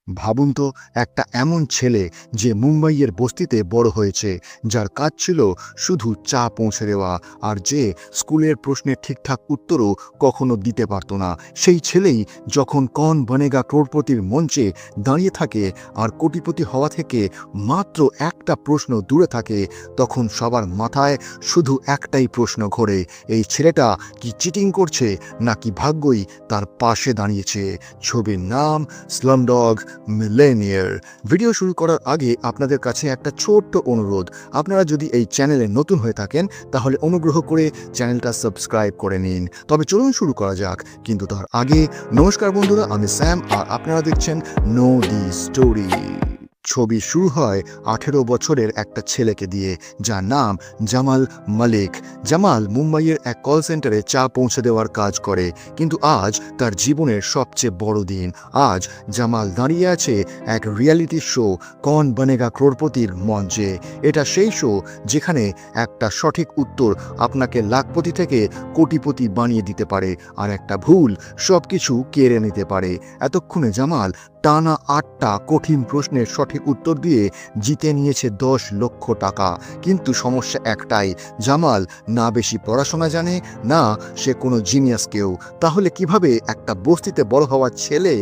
ভাবুন তো, একটা এমন ছেলে যে মুম্বাইয়ের বস্তিতে বড় হয়েছে, যার কাজ ছিল শুধু চা পৌঁছে দেওয়া, আর যে স্কুলের প্রশ্নের ঠিকঠাক উত্তরও কখনো দিতে পারত না। সেই ছেলেই যখন কৌন বনেগা ক্রোড়পতির মঞ্চে দাঁড়িয়ে থাকে আর কোটিপতি হওয়া থেকে মাত্র একটা প্রশ্ন দূরে থাকে, তখন সবার মাথায় শুধু একটাই প্রশ্ন ঘোরে, এই ছেলেটা কি চিটিং করছে নাকি ভাগ্যই তার পাশে দাঁড়িয়েছে। ছবির নাম স্লামডগ মিলেনিয়ার। ভিডিও শুরু করার আগে আপনাদের কাছে একটা ছোট্ট অনুরোধ, আপনারা যদি এই চ্যানেলে নতুন হয়ে থাকেন তাহলে অনুগ্রহ করে চ্যানেলটা সাবস্ক্রাইব করে নিন। তবে চলুন শুরু করা যাক, কিন্তু তার আগে নমস্কার বন্ধুরা, আমি স্যাম আর আপনারা দেখছেন নো দি স্টোরি। ছবি শুরু হয় 18 বছরের একটা ছেলেকে দিয়ে, যার নাম জামাল মালিক। জামাল মুম্বাইয়ের এক কল সেন্টারে চা পৌঁছে দেওয়ার কাজ করে, কিন্তু আজ তার জীবনের সবচেয়ে বড় দিন। আজ জামাল দাঁড়িয়ে আছে এক রিয়ালিটি শো কৌন বনেগা ক্রোড়পতির মঞ্চে। এটা সেই শো যেখানে একটা সঠিক উত্তর আপনাকে লাখপতি থেকে কোটিপতি বানিয়ে দিতে পারে, আর একটা ভুল সবকিছু কেড়ে নিতে পারে। এতক্ষণে জামাল টানা 8টা কঠিন প্রশ্নের সঠিক উত্তর দিয়ে জিতে নিয়েছে 10 লক্ষ টাকা। কিন্তু সমস্যা একটাই, জামাল না বেশি পড়াশোনা জানে, না সে কোনো জিনিয়াস কেউ। তাহলে কিভাবে একটা বস্তিতে বড় হওয়া ছেলে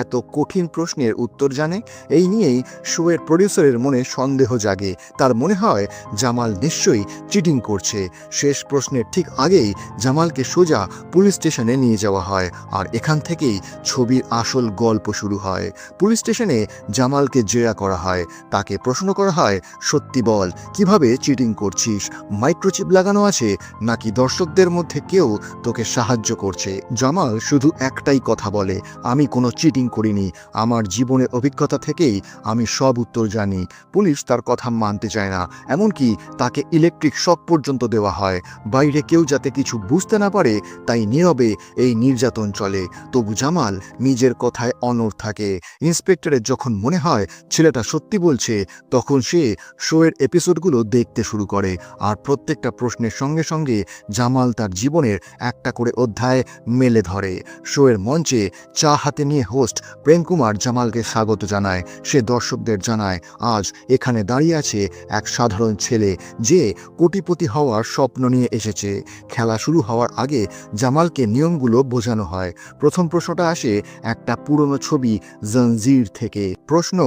এত কঠিন প্রশ্নের উত্তর জানে? এই নিয়েই শোয়ের প্রডিউসারের মনে সন্দেহ জাগে। তার মনে হয় জামাল নিশ্চয়ই চিটিং করছে। শেষ প্রশ্নের ঠিক আগেই জামালকে সোজা পুলিশ স্টেশনে নিয়ে যাওয়া হয়, আর এখান থেকেই ছবির আসল গল্প শুরু হয়। পুলিশ স্টেশনে জামালকে জেরা করা হয়, তাকে প্রশ্ন করা হয়, সত্যি বল, কিভাবে চিটিং করছিস? মাইক্রোচিপ লাগানো আছে নাকি দর্শকদের মধ্যে কেউ তোকে সাহায্য করছে? জামাল শুধু একটাই কথা বলে, আমি কোনো চিটিং করিনি, আমার জীবনের অভিজ্ঞতা থেকেই আমি সব উত্তর জানি। পুলিশ তার কথা মানতে চায় না, এমনকি তাকে ইলেকট্রিক শক পর্যন্ত দেওয়া হয়, বাইরে কেউ যাতে কিছু বুঝতে না পারে, তাই নীরবে এই নির্যাতন চলে। তবু জামাল নিজের কথায় অনড় থাকে। ইন্সপেক্টরের যখন মনে হয় ছেলেটা সত্যি বলছে, তখন সে শোয়ের এপিসোডগুলো দেখতে শুরু করে, আর প্রত্যেকটা প্রশ্নের সঙ্গে সঙ্গে জামাল তার জীবনের একটা করে অধ্যায় মেলে ধরে। শোয়ের মঞ্চে চা হাতে নিয়ে হোস্ট প্রেম কুমার জামালকে স্বাগত জানায়। সে দর্শকদের জানায়, আজ এখানে দাঁড়িয়ে আছে এক সাধারণ ছেলে যে কোটিপতি হওয়ার স্বপ্ন নিয়ে এসেছে। খেলা শুরু হওয়ার আগে জামালকে নিয়মগুলো বোঝানো হয়। প্রথম প্রশ্নটা আসে একটা পুরনো ছবি জঞ্জির থেকে। প্রশ্ন,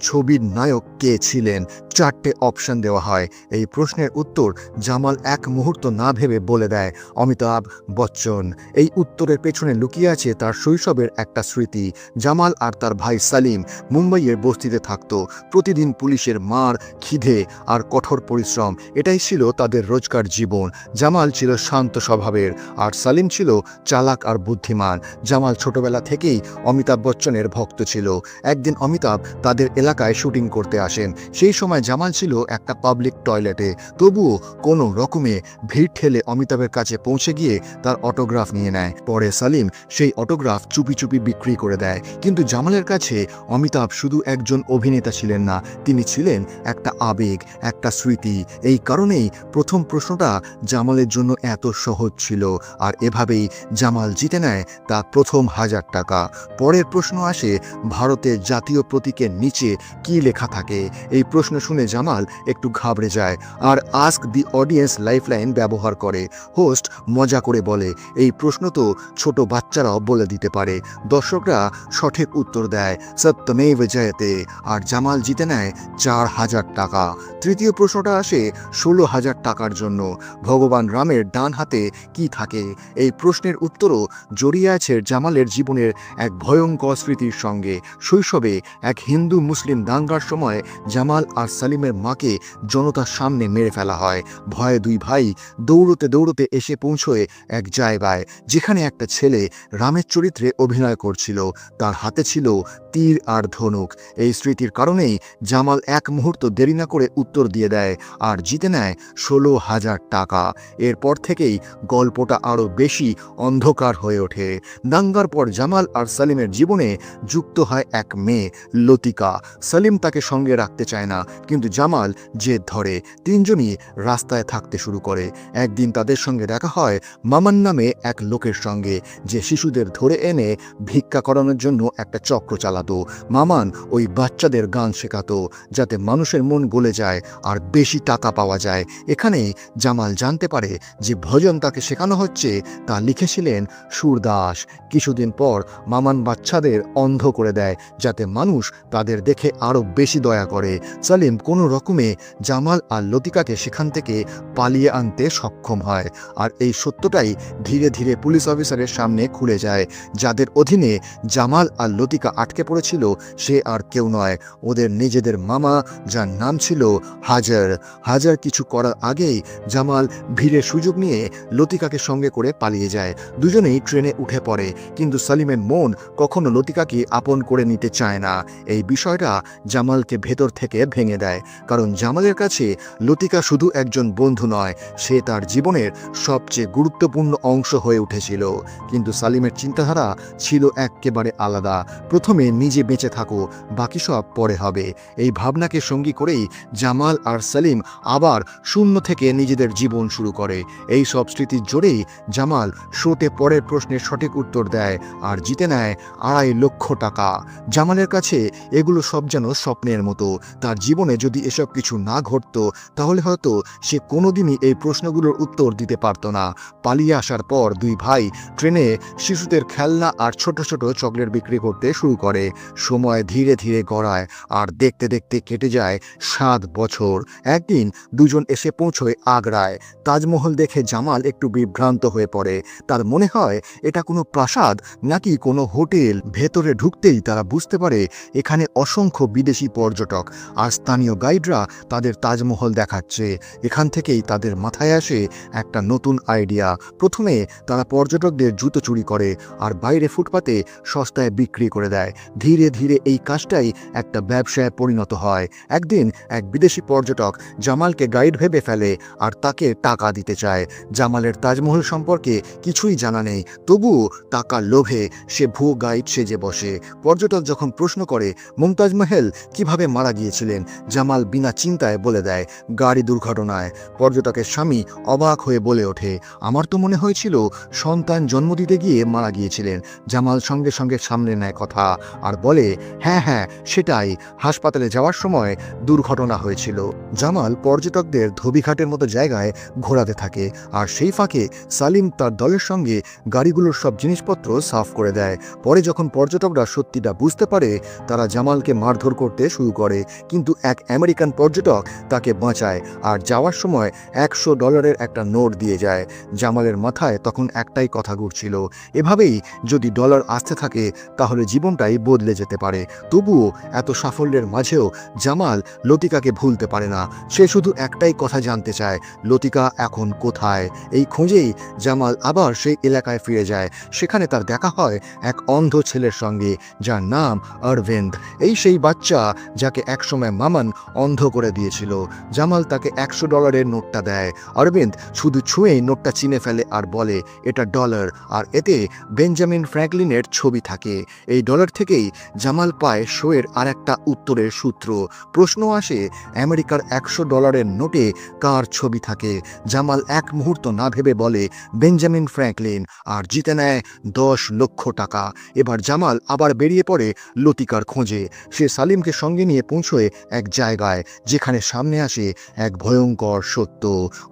ছবির নায়ক কে ছিলেন? 4টে অপশন দেওয়া হয়। এই প্রশ্নের উত্তর জামাল এক মুহূর্ত না ভেবে বলে দেয়, অমিতাভ বচ্চন। এই উত্তরের পেছনে লুকিয়ে আছে তার শৈশবের একটা স্মৃতি। জামাল আর তার ভাই সালিম মুম্বাইয়ের বস্তিতে থাকত। প্রতিদিন পুলিশের মার, খিদে আর কঠোর পরিশ্রম, এটাই ছিল তাদের রোজকার জীবন। জামাল ছিল শান্ত স্বভাবের, আর সালিম ছিল চালাক আর বুদ্ধিমান। জামাল ছোটবেলা থেকেই অমিতাভ বচ্চনের ভক্ত ছিল। একদিন অমিতাভ তাদের এলাকায় শুটিং করতে আসেন। সেই সময় জামাল ছিল একটা পাবলিক টয়লেটে, তবুও কোনো রকমে ভিড় ঠেলে অমিতাভের কাছে পৌঁছে গিয়ে তার অটোগ্রাফ নিয়ে নেয়। পরে সালিম সেই অটোগ্রাফ চুপি চুপি বিক্রি করে দেয়। কিন্তু জামালের কাছে অমিতাভ শুধু একজন অভিনেতা ছিলেন না, তিনি ছিলেন একটা আবেগ, একটা স্মৃতি। এই কারণেই প্রথম প্রশ্নটা জামালের জন্য এত সহজ ছিল, আর এভাবেই জামাল জিতে নেয় তার প্রথম 1000 টাকা। পরের প্রশ্ন আসে, ভারতের জাতীয় প্রতীকের নিচে কি লেখা থাকে? এই প্রশ্ন শুনে জামাল একটু ঘাবড়ে যায়, আর আস্ক দি অডিয়েন্স লাইফলাইন ব্যবহার করে। হোস্ট মজা করে বলে, এই প্রশ্ন তো ছোট বাচ্চারাও বলে দিতে পারে। দর্শকরা সঠিক উত্তর দেয়, সত্যমেব জয়তে, আর জামাল জিতে নেয় 4000 টাকা। তৃতীয় প্রশ্নটা আসে 16,000 টাকার জন্য। ভগবান রামের ডান হাতে কি থাকে? এই প্রশ্নের উত্তরও জড়িয়ে আছে জামালের জীবনের এক ভয়ঙ্কর স্মৃতির সঙ্গে। শৈশবে এক হিন্দু মুসলিম দাঙ্গার সময় জামাল আর সালিমের মাকে জনতার সামনে মেরে ফেলা হয়। ভয়ে দুই ভাই দৌড়তে দৌড়তে এসে পৌঁছয় এক জায়গায় যেখানে একটা ছেলে রামের চরিত্রে অভিনয় করছিল। তার হাতে ছিল তীর আর ধনুক। এই স্মৃতির কারণেই জামাল এক মুহূর্ত দেরি না করে উত্তর দিয়ে দেয়, আর জিতে নেয় 16,000 টাকা। এরপর থেকেই গল্পটা আরও বেশি অন্ধকার হয়ে ওঠে। দাঙ্গার পর জামাল আর সালিমের জীবনে যুক্ত হয় এক মেয়ে, লতিকা। সালিম তাকে সঙ্গে রাখতে চায় না, কিন্তু জামাল জেদ ধরে। তিনজনই রাস্তায় থাকতে শুরু করে। একদিন তাদের সঙ্গে দেখা হয় মামান নামে এক লোকের সঙ্গে, যে শিশুদের ধরে এনে ভিক্ষা করানোর জন্য একটা চক্র চালাতো। মামান ওই বাচ্চাদের গান শেখাতো যাতে মানুষের মন গলে যায় আর বেশি টাকা পাওয়া যায়। এখানেই জামাল জানতে পারে যে ভজন তাকে শেখানো হচ্ছে তা লিখেছিলেন সুরদাস। কিছুদিন পর মামান বাচ্চাদের অন্ধ করে দেয় যাতে মানুষ তাদের দেখে আরও বেশি দয়া করে। সালিম কোনো রকমে জামাল আর লতিকাকে সেখান থেকে পালিয়ে আনতে সক্ষম হয়। আর এই সত্যটাই ধীরে ধীরে পুলিশ অফিসারের সামনে খুলে যায়। যাদের অধীনে জামাল আর লতিকা আটকে পড়েছিল সে আর কেউ নয়, ওদের নিজেদের মামা, যার নাম ছিল হাজার। হাজার কিছু করার আগেই জামাল ভিড়ের সুযোগ নিয়ে লতিকাকে সঙ্গে করে পালিয়ে যায়। দুজনেই ট্রেনে উঠে পড়ে, কিন্তু সালিমের মন কখনো লতিকাকে আপন করে নিতে চায় না। এই বিষয়টা জামালকে ভেতর থেকে ভেঙে দেয়, কারণ জামালের কাছে লতিকা শুধু একজন বন্ধু নয়, সে তার জীবনের সবচেয়ে গুরুত্বপূর্ণ অংশ হয়ে উঠেছিল। কিন্তু সালিমের চিন্তাধারা ছিল একেবারে আলাদা। প্রথমে নিজে বেঁচে থাকো, বাকি সব পরে হবে। এই ভাবনাকে সঙ্গী করেই জামাল আর সালিম আবার শূন্য থেকে নিজেদের জীবন শুরু করে। এই সব স্মৃতির জোরেই জামাল শোতে পরের প্রশ্নের সঠিক উত্তর দেয় আর জিতে নেয় 2.5 লক্ষ টাকা। জামালের কাছে এগুলো সব যেন স্বপ্নের মতো। তার জীবনে যদি এসব কিছু না ঘটতো তাহলে হয়তো সে কোনোদিনই এই প্রশ্নগুলোর উত্তর দিতে পারত না। পালিয়ে আসার পর দুই ভাই ট্রেনে শিশুদের খেলনা আর ছোট ছোট চকলেট বিক্রি করতে শুরু করে। সময় ধীরে ধীরে গড়ায় আর দেখতে দেখতে কেটে যায় 7 বছর। একদিন দুজন এসে পৌঁছয় আগ্রায়। তাজমহল দেখে জামাল একটু বিভ্রান্ত হয়ে পড়ে। তার মনে হয় এটা কোনো প্রাসাদ নাকি কোনো হোটেল। ভেতরে ঢুকতেই তারা বুঝতে পারে এখানে অসংখ্য বিদেশি পর্যটক আর স্থানীয় গাইডরা তাদের তাজমহল দেখাচ্ছে। এখান থেকেই তাদের মাথায় আসে একটা নতুন আইডিয়া। প্রথমে তারা পর্যটকদের জুতো চুরি করে আর বাইরে ফুটপাতে সস্তায় বিক্রি করে দেয়। ধীরে ধীরে এই কাজটাই একটা ব্যবসায় পরিণত হয়। একদিন এক বিদেশি পর্যটক জামালকে গাইড ভেবে ফেলে আর তাকে টাকা দিতে চায়। জামালের তাজমহল সম্পর্কে কিছুই জানা নেই, তবুও টাকার লোভে সে ভুয়ো গাইড সেজে বসে। পর্যটক যখন প্রশ্ন করে মুমতাজ মহল কিভাবে মারা গিয়েছিলেন, জামাল বিনা চিন্তায় বলে দেয় গাড়ি দুর্ঘটনায়। পর্যটকের স্বামী অবাক হয়ে বলে ওঠে, আমার তো মনে হয়েছিল সন্তান জন্ম দিতে গিয়ে মারা গিয়েছিলেন। জামাল সঙ্গে সঙ্গে সামলে নেয় কথা আর বলে, হ্যাঁ হ্যাঁ সেটাই, হাসপাতালে যাওয়ার সময় দুর্ঘটনা হয়েছিল। জামাল পর্যটকদের ধোবিঘাটের মতো জায়গায় ঘোরাতে থাকে আর সেই ফাঁকে সালিম তার দলের সঙ্গে গাড়িগুলোর সব জিনিসপত্র সাফ করে দেয়। পরে যখন পর্যটকরা সত্যিটা বুঝতে পারে তারা জামালকে মারধর করতে শুরু করে, কিন্তু এক আমেরিকান পর্যটক তাকে বাঁচায় আর যাওয়ার সময় $100 একটা নোট দিয়ে যায়। জামালের মাথায় তখন একটাই কথা ঘুরছিল, এভাবেই যদি ডলার আসতে থাকে তাহলে জীবনটাই বদলে যেতে পারে। তবুও এত সাফল্যের মাঝেও জামাল লতিকাকে ভুলতে পারে না। সে শুধু একটাই কথা জানতে চায়, লতিকা এখন কোথায়। এই খোঁজেই জামাল আবার সেই এলাকায় ফিরে যায়। সেখানে তার দেখা হয় এক অন্ধ ছেলের সঙ্গে যার নাম অরবিন্দ। এই সেই বাচ্চা যাকে একসময় মামান অন্ধ করে দিয়েছিল। জামাল তাকে $100 নোটটা দেয়। অরবিন্দ শুধু ছুঁয়েই নোটটা চিনে ফেলে আর বলে এটা ডলার, আর এতে বেঞ্জামিন ফ্র্যাঙ্কলিনের ছবি থাকে। এই ডলার থেকেই জামাল পায় শোয়ের আর একটা উত্তরের সূত্র। প্রশ্ন আসে, আমেরিকার $100 নোটে কার ছবি থাকে? জামাল এক মুহূর্ত না ভেবে বলে বেঞ্জামিন ফ্র্যাঙ্কলিন আর জিতে নেয় 10 লক্ষ টাকা। এবার জামাল আবার বেরিয়ে পড়ে লতিকার খোঁজে। সে সালিমকে সঙ্গে নিয়ে পৌঁছয় এক জায়গায় যেখানে সামনে আসে এক ভয়ঙ্কর সত্য।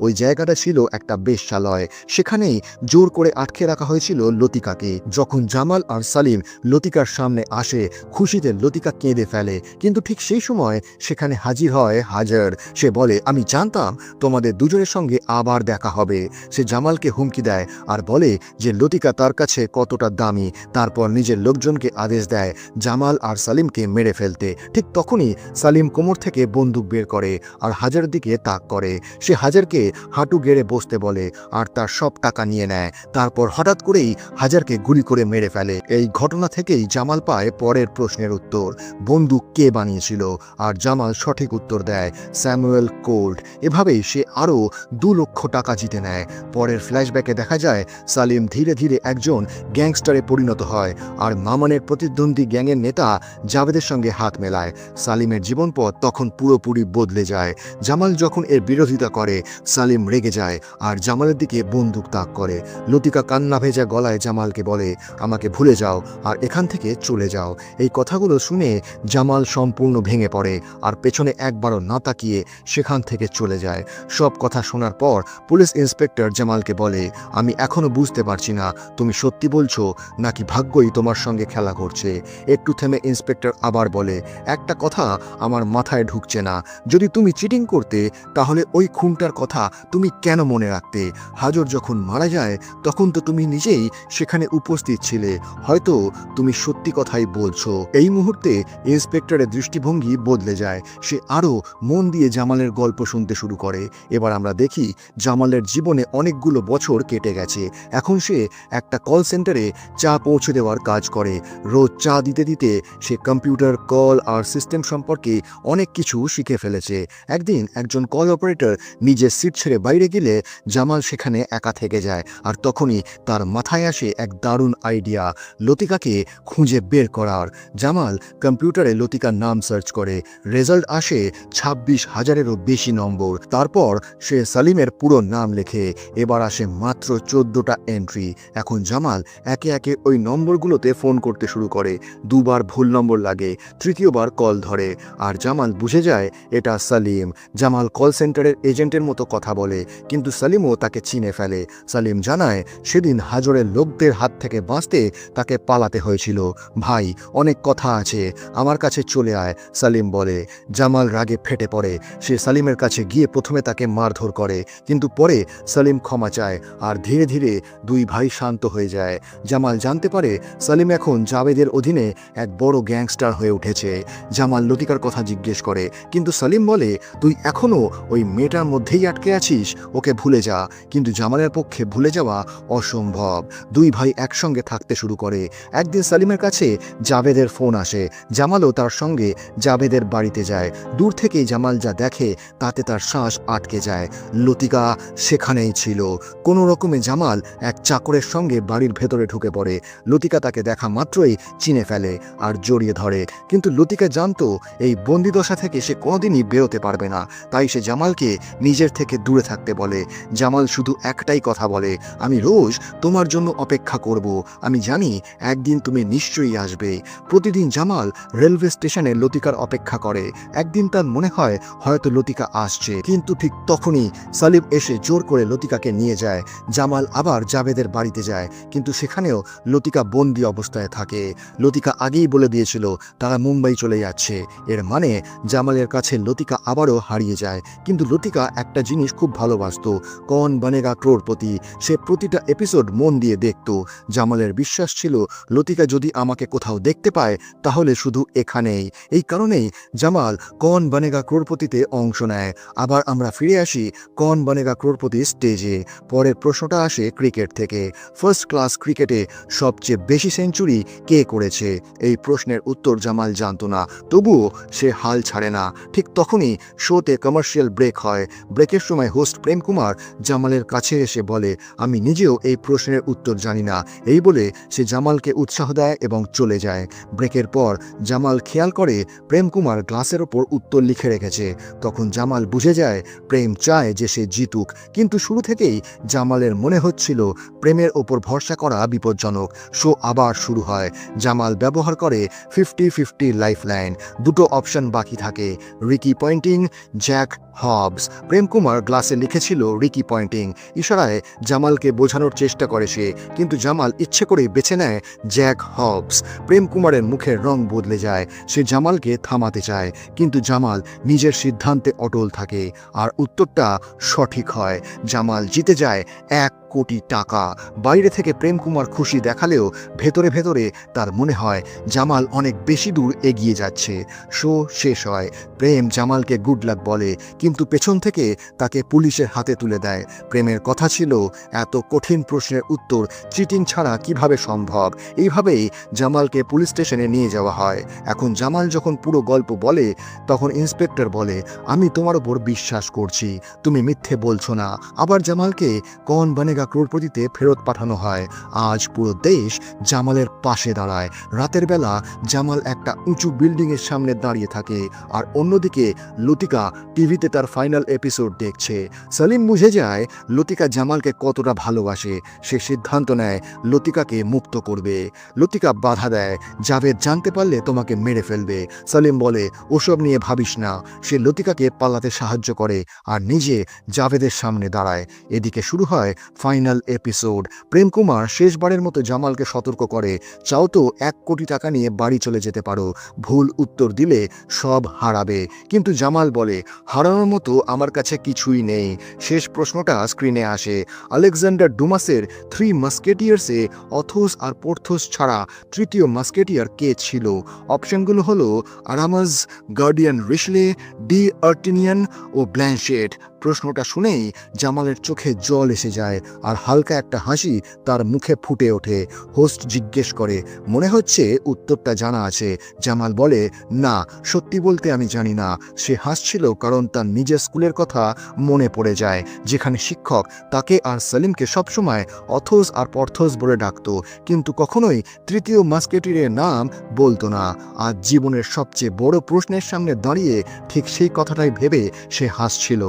ওই জায়গাটা ছিল একটা বেশ্যালয়। সেখানেই জোর করে আটকে রাখা হয়েছিল লতিকাকে। যখন জামাল আর সালিম লতিকার সামনে আসে, খুশিতে লতিকা কেঁদে ফেলে। কিন্তু ঠিক সেই সময় সেখানে হাজির হয় হাজার। সে বলে, আমি জানতাম তোমাদের দুজনের সঙ্গে আবার দেখা হবে। সে জামালকে হুমকি দেয় আর বলে যে লতিকা তার কাছে কতটা দামি। তারপর নিজের লোকজনকে আদেশ দেয় জামাল আর সালিমকে মেরে ফেলতে। ঠিক তখনই সালিম কোমর থেকে বন্দুক বের করে আর হাজার দিকে তাক করে। সে হাজারকে হাঁটু গেড়ে বসতে বলে আর তার সব টাকা নিয়ে নেয়। তারপর হঠাৎ করেই হাজারকে গুলি করে মেরে ফেলে। এই ঘটনা থেকেই জামাল পায় পরের প্রশ্নের উত্তর, বন্দুক কে বানিয়েছিল? আর জামাল সঠিক উত্তর দেয়, স্যামুয়েল কোল্ট। এভাবেই সে আরও 2 লক্ষ টাকা জিতে নেয়। পরের ফ্ল্যাশব্যাকে দেখা যায় সালিম ধীরে ধীরে একজন গ্যাংস্টারে পরিণত হয় আর মামানের প্রতিদ্বন্দ্বী গ্যাংয়ের নেতা জাভেদের সঙ্গে হাত মেলায়। সালিমের জীবনপথ তখন তখন পুরোপুরি বদলে যায়। জামাল যখন এর বিরোধিতা করে সালিম রেগে যায় আর জামালের দিকে বন্দুক তাক করে। লতিকা কান্না ভেজা গলায় জামালকে বলে, আমাকে ভুলে যাও আর এখান থেকে চলে যাও। এই কথাগুলো শুনে জামাল সম্পূর্ণ ভেঙে পড়ে আর পেছনে একবারও না তাকিয়ে সেখান থেকে চলে যায়। সব কথা শোনার পর পুলিশ ইন্সপেক্টর জামালকে বলে, আমি এখনো বুঝতে পারছি না তুমি সত্যি বলছো নাকি ভাগ্যই তোমার সঙ্গে খেলা করছে। একটু থেমে ইন্সপেক্টর আবার বলে, একটা কথা আমার মাথায় ঢুকছে না, যদি তুমি চিটিং করতে তাহলে ওই খুনটার কথা তুমি কেন মনে রাখতে? হাজর যখন মারা যায় তখন তো তুমি নিজেই সেখানে উপস্থিত ছিলে, হয়তো তুমি সত্যি কথাই বলছো। এই মুহূর্তে ইন্সপেক্টরের দৃষ্টিভঙ্গি বদলে যায়। সে আরও মন দিয়ে জামালের গল্প শুনতে শুরু করে। এবার আমরা দেখি জামালের জীবনে অনেকগুলো বছর কেটে গেছে। এখন সে একটা কল সেন্টারে চা পৌঁছে দেওয়ার কাজ করে। রোজ চা দিতে দিতে সে কম্পিউটার, কল আর সিস্টেম সম্পর্কে অনেক কিছু শিখে ফেলেছে। একদিন একজন কল অপারেটর নিজের সিট ছেড়ে বাইরে গেলে জামাল সেখানে একা থেকে যায়। আর তখনই তার মাথায় আসে এক দারুণ আইডিয়া, লতিকাকে খুঁজে বের করার। জামাল কম্পিউটারে লতিকার নাম সার্চ করে। রেজাল্ট আসে 26,000-এরও বেশি নম্বর। তারপর সে সালিমের পুরো নাম লেখে। এবার আসে মাত্র 14টা এন্ট্রি। এখন জামাল একে একে ওই নম্বরগুলোতে ফোন করতে শুরু করে। দুবার ভুল নম্বর লাগে, তৃতীয়বার কল ধরে আর জামাল বুঝে যায় এটা সালিম। জামাল কল সেন্টারের এজেন্টের মতো কথা বলে, কিন্তু সালিমও তাকে চিনে ফেলে। সালিম জানায় সেদিন হাজরের লোকদের হাত থেকে বাঁচতে তাকে পালাতে হয়েছিল। ভাই, অনেক কথা আছে, আমার কাছে চলে আয়, সালিম বলে। জামাল রাগে ফেটে পড়ে। সে সালিমের কাছে গিয়ে প্রথমে তাকে মারধর করে, কিন্তু পরে সালিম ক্ষমা চায় আর ধীরে ধীরে দুই ভাই শান্ত হয়ে যায়। জামাল জানতে পারে সালিম এখন জাভেদের অধীনে এক বড় গ্যাংস্টার হয়ে উঠেছে। জামাল লতিকার কথা জিজ্ঞেস করে, কিন্তু সালিম বলে, তুই এখনো ওই মেয়েটার মধ্যেই আটকে আছিস, ওকে ভুলে যা। কিন্তু জামালের পক্ষে ভুলে যাওয়া অসম্ভব। দুই ভাই একসঙ্গে থাকতে শুরু করে। একদিন সালিমের কাছে জাভেদের ফোন আসে। জামালও তার সঙ্গে জাভেদের বাড়িতে যায়। দূর থেকেই জামাল যা দেখে তাতে তার শ্বাস আটকে যায়। লতিকা সেখানেই ছিল। কোনো রকমে জামাল এক চাকরের সঙ্গে বাড়ির ভেতরে ঢুকে পড়ে। লতিকা তাকে দেখা মাত্রই চিনে ফেলে আর জড়িয়ে ধরে। কিন্তু লতিকা জানতো এই বন্দিদশা থেকে সে কোনোদিনই বেরোতে পারবে না, তাই সে জামালকে নিজের থেকে দূরে থাকতে বলে। জামাল শুধু একটাই কথা বলে, আমি রোজ তোমার জন্য অপেক্ষা করব, আমি জানি একদিন তুমি নিশ্চয়ই আসবে। প্রতিদিন জামাল রেলওয়ে স্টেশনে লতিকার অপেক্ষা করে। একদিন তার মনে হয় হয়তো লতিকা আসছে, কিন্তু ঠিক তখনই সালিম এসে জোর করে লতিকাকে নিয়ে যায়। জামাল আবার জাভেদের বাড়িতে যায়, কিন্তু সেখানেও লতিকা বন্দি অবস্থায় থাকে। লতিকা আগেই বলে দিয়েছিল তারা মুম্বাই চলে যাচ্ছে। এর মানে জামালের কাছে লতিকা আবারও হারিয়ে যায়। কিন্তু লতিকা একটা জিনিস খুব ভালোবাসত, কৌন বনেগা ক্রোড়পতি। সে প্রতিটা এপিসোড মন দিয়ে দেখত। জামালের বিশ্বাস ছিল লতিকা যদি আমাকে কোথাও দেখতে পায় তাহলে শুধু এখানেই। এই কারণেই জামাল কৌন বনেগা ক্রোড়পতিতে অংশ নেয়। আবার আমরা ফিরে আসি কৌন বনেগা ক্রোড়পতি স্টেজে। পরের প্রশ্নটা আসে ক্রিকেট থেকে। ফার্স্ট ক্লাস ক্রিকেটে সবচেয়ে বেশি সেঞ্চুরি কে করেছে? এই প্রশ্নের উত্তর জামাল জানতো না, তবুও সে হাল ছাড়ে না। ঠিক তখনই শোতে কমার্শিয়াল ব্রেক হয়। ব্রেকের সময় হোস্ট প্রেম কুমার জামালের কাছে এসে বলে, আমি নিজেও এই প্রশ্নের উত্তর জানি না। এই বলে সে জামালকে উৎসাহ দেয় এবং চলে যায়। ব্রেকের পর জামাল খেয়াল করে প্রেম কুমার গ্লাসের ওপর উত্তর লিখে রেখেছে। তখন জামাল বুঝে যায় প্রেম চায় যে সে জিতুক, কিন্তু শুরু থেকেই জামালের মনে হচ্ছিল প্রেমের ওপর ভরসা করা বিপজ্জনক। শো আবার শুরু হয়। জামাল ব্যবহার করে 50-50 লাইফলাইন। দুটো অপশন বাকি থাকে, রিকি পয়েন্টিং, জ্যাক হবস। প্রেম কুমার গ্লাসে লিখেছিল রিকি পয়েন্টিং। ইশারায় জামালকে বোঝানোর চেষ্টা করে সে, কিন্তু জামাল ইচ্ছে করে বেছে নেয় জ্যাক হবস। প্রেম কুমারের মুখের রং বদলে যায়। সে জামালকে থামাতে চায়, কিন্তু জামাল নিজের সিদ্ধান্তে অটল থাকে আর উত্তরটা সঠিক হয়। জামাল জিতে যায় 1 কোটি টাকা। বাইরে থেকে প্রেম কুমার খুশি দেখালেও ভেতরে ভেতরে তার মনে হয় জামাল অনেক বেশি দূর এগিয়ে যাচ্ছে। শো শেষ হয়। প্রেম জামালকে গুড লাক বলে, কিন্তু পেছন থেকে তাকে পুলিশের হাতে তুলে দেয়। প্রেমের কথা ছিল এত কঠিন প্রশ্নের উত্তর চিটিং ছাড়া কিভাবে সম্ভব। এইভাবেই জামালকে পুলিশ স্টেশনে নিয়ে যাওয়া হয়। এখন জামাল যখন পুরো গল্প বলে তখন ইন্সপেক্টর বলে, আমি তোমার ওপর বিশ্বাস করছি, তুমি মিথ্যে বলছো না। আবার জামালকে কৌন বনেগা বানেগা ক্রোড়পতিতে ফেরত পাঠানো হয়। আজ পুরো দেশ জামালের পাশে দাঁড়ায়। রাতের বেলা জামাল একটা উঁচু বিল্ডিংয়ের সামনে দাঁড়িয়ে থাকে, আর অন্যদিকে লতিকা টিভিতে তার ফাইনাল এপিসোড দেখছে। সালিম বুঝে যায় লতিকা জামালকে কতটা ভালোবাসে। সে সিদ্ধান্ত নেয় লতিকাকে মুক্ত করবে। লতিকা বাধা দেয়, জাভেদ জানতে পারলে তোমাকে মেরে ফেলবে। সালিম বলে, ওসব নিয়ে ভাবিস না। সে লতিকাকে পালাতে সাহায্য করে আর নিজে জাভেদের সামনে দাঁড়ায়। এদিকে শুরু হয় ফাইনাল এপিসোড। প্রেম কুমার শেষবারের মতো জামালকে সতর্ক করে, চাও তো 1 কোটি টাকা নিয়ে বাড়ি চলে যেতে পারো, ভুল উত্তর দিলে সব হারাবে। কিন্তু জামাল বলে, হারানোর মতো আমার কাছে কিছুই নেই। শেষ প্রশ্নটা স্ক্রিনে আসে। আলেকজান্ডার ডুমাসের 3 মাস্কেটিয়ার্সে অথোস আর পোর্থোস ছাড়া তৃতীয় মাস্কেটিয়ার কে ছিল? অপশনগুলো হলো আরামাজ, গার্ডিয়ান রিশলে, ডি আর্টিনিয়ান ও ব্ল্যানশেট। প্রশ্নটা শুনেই জামালের চোখে জল এসে যায় আর হালকা একটা হাসি তার মুখে ফুটে ওঠে। হোস্ট জিজ্ঞেস করে, মনে হচ্ছে উত্তরটা জানা আছে? জামাল বলে, না, সত্যি বলতে আমি জানি না। সে হাসছিল কারণ তার নিজের স্কুলের কথা মনে পড়ে যায়, যেখানে শিক্ষক তাকে আর সালিমকে সবসময় অথোস আর পর্থোস বলে ডাকত, কিন্তু কখনোই তৃতীয় মাস্কেটিয়ারের নাম বলতো না। আজ জীবনের সবচেয়ে বড় প্রশ্নের সামনে দাঁড়িয়ে ঠিক সেই কথাটাই ভেবে সে হাসছিল।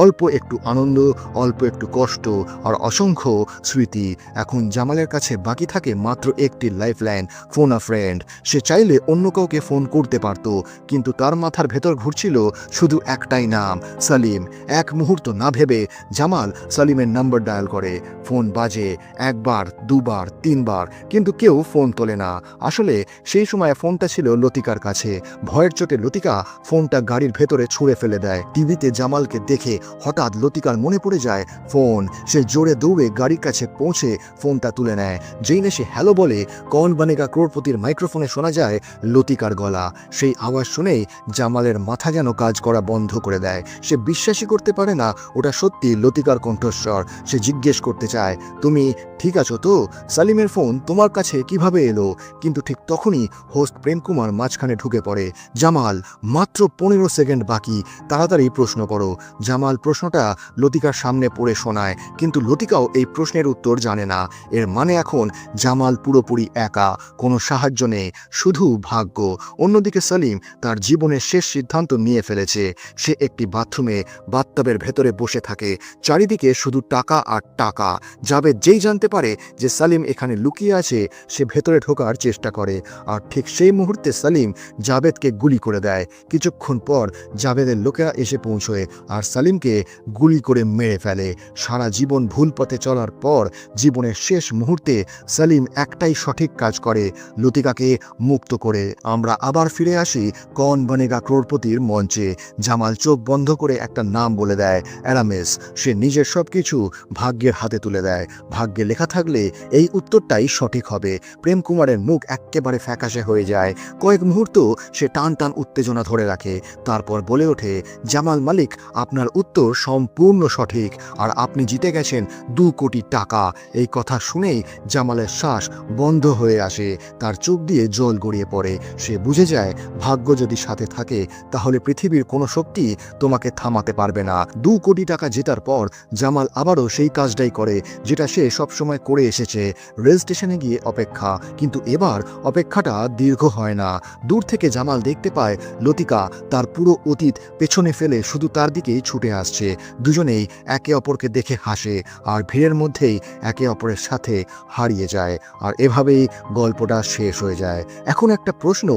অল্প একটু আনন্দ, অল্প একটু কষ্ট আর অসংখ্য স্মৃতি। এখন জামালের কাছে বাকি থাকে মাত্র একটি লাইফলাইন, ফোন আ ফ্রেন্ড। সে চাইলে অন্য কাউকে ফোন করতে পারত, কিন্তু তার মাথার ভেতর ঘুরছিল শুধু একটাই নাম, সালিম। এক মুহূর্ত না ভেবে জামাল সালিমের নাম্বার ডায়াল করে। ফোন বাজে 1 বার, 2 বার, 3 বার, কিন্তু কেউ ফোন তোলে না। আসলে সেই সময় ফোনটা ছিল লতিকার কাছে। ভয়ের চোটে লতিকা ফোনটা গাড়ির ভেতরে ছুঁড়ে ফেলে দেয়। টিভিতে জামালকে দেখে হঠাৎ লতিকার মনে পড়ে যায় ফোন। সে জোরে দৌড়ে গাড়ির কাছে পৌঁছে ফোনটা তুলে নেয়। যেই না সে হ্যালো বলে, কৌন বানেগা ক্রোড়পতির মাইক্রোফোনে শোনা যায় লতিকার গলা। সেই আওয়াজ শুনেই জামালের মাথা যেন কাজ করা বন্ধ করে দেয়। সে বিশ্বাসই করতে পারে না ওটা সত্যি লতিকার কণ্ঠস্বর। সে জিজ্ঞেস করতে চায়, তুমি ঠিক আছো তো? সালিমের ফোন তোমার কাছে কিভাবে এলো? কিন্তু ঠিক তখনই হোস্ট প্রেম কুমার মাঝখানে ঢুকে পড়ে। জামাল, মাত্র 15 সেকেন্ড বাকি, তাড়াতাড়ি প্রশ্ন করো। জামাল প্রশ্নটা লতিকার সামনে পড়ে শোনায়, কিন্তু লতিকাও এই প্রশ্নের উত্তর জানে না। এর মানে এখন জামাল পুরোপুরি একা, কোনো সাহায্য নেই, শুধু ভাগ্য। অন্যদিকে সালিম তার জীবনের শেষ সিদ্ধান্ত নিয়ে ফেলেছে। সে একটি বাথরুমে বাথটাবের ভেতরে বসে থাকে। চারিদিকে শুধু টাকা আর টাকা। জাভেদ যেই জানতে পারে যে সালিম এখানে লুকিয়ে আছে, সে ভেতরে ঢোকার চেষ্টা করে, আর ঠিক সেই মুহূর্তে সালিম জাভেদকে গুলি করে দেয়। কিছুক্ষণ পর জাভেদের লোকেরা এসে পৌঁছয় আর সালিমকে গুলি করে মেরে ফেলে। সারা জীবন ভুল পথে চলার পর জীবনের শেষ মুহূর্তে সালিম একটাই সঠিক কাজ করে, লতিকাকে মুক্ত করে। আমরা আবার ফিরে আসি কৌন বানেগা ক্রোড়পতির মঞ্চে। জামাল চোখ বন্ধ করে একটা নাম বলে দেয়, অ্যারামেস। সে নিজের সবকিছু ভাগ্যের হাতে তুলে দেয়। ভাগ্যে লেখা থাকলে এই উত্তরটাই সঠিক হবে। প্রেম কুমারের মুখ একেবারে ফ্যাকাশে হয়ে যায়। কয়েক মুহূর্ত সে টান টান উত্তেজনা ধরে রাখে, তারপর বলে ওঠে, জামাল মালিক, আপনার উত্তর সম্পূর্ণ সঠিক, আর আপনি জিতে গেছেন 2 কোটি টাকা। এই কথা শুনেই জামালের শ্বাস বন্ধ হয়ে আসে, তার চোখ দিয়ে জল গড়িয়ে পড়ে। সে বুঝে যায় ভাগ্য যদি সাথে থাকে তাহলে পৃথিবীর কোনো শক্তি তোমাকে থামাতে পারবে না। 2 কোটি টাকা জেতার পর জামাল আবারও সেই কাজটাই করে যেটা সে সবসময় করে এসেছে, রেল স্টেশনে গিয়ে অপেক্ষা। কিন্তু এবার অপেক্ষাটা দীর্ঘ হয় না। দূর থেকে জামাল দেখতে পায় লতিকা তার পুরো অতীত পেছনে ফেলে শুধু তার দিকেই ছুটে আসছে। দুজনেই একে অপরকে দেখে হাসে আর ভিড়ের মধ্যেই একে অপরের সাথে হারিয়ে যায়। আর এভাবেই গল্পটা শেষ হয়ে যায়। এখন একটা প্রশ্ন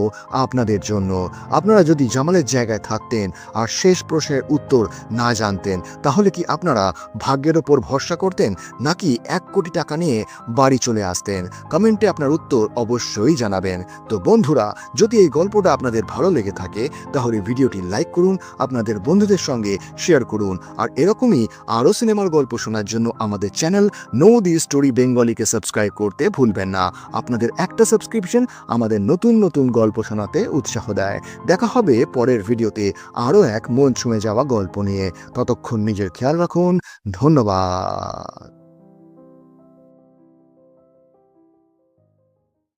আপনাদের জন্য, আপনারা যদি জামালের জায়গায় থাকতেন আর শেষ প্রশ্নের উত্তর না জানতেন, তাহলে কি আপনারা ভাগ্যের ওপর ভরসা করতেন, নাকি 1 কোটি টাকা নিয়ে বাড়ি চলে আসতেন? কমেন্টে আপনার উত্তর অবশ্যই জানাবেন। তো বন্ধুরা, যদি এই গল্পটা আপনাদের ভালো লেগে থাকে তাহলে ভিডিওটি লাইক করুন, আপনাদের বন্ধুদের সঙ্গে শেয়ার করুন, আর এরকমই আরও সিনেমার গল্প শোনার জন্য আমাদের চ্যানেল নো দি স্টোরি বেঙ্গলিকে সাবস্ক্রাইব করতে ভুলবেন না। আপনাদের একটা সাবস্ক্রিপশন আমাদের নতুন নতুন গল্প শোনাতে উৎসাহ দেয়। দেখা হবে পরের ভিডিওতে আরও এক মন ছুঁয়ে যাওয়া গল্প নিয়ে। ততক্ষণ নিজের খেয়াল রাখুন। ধন্যবাদ।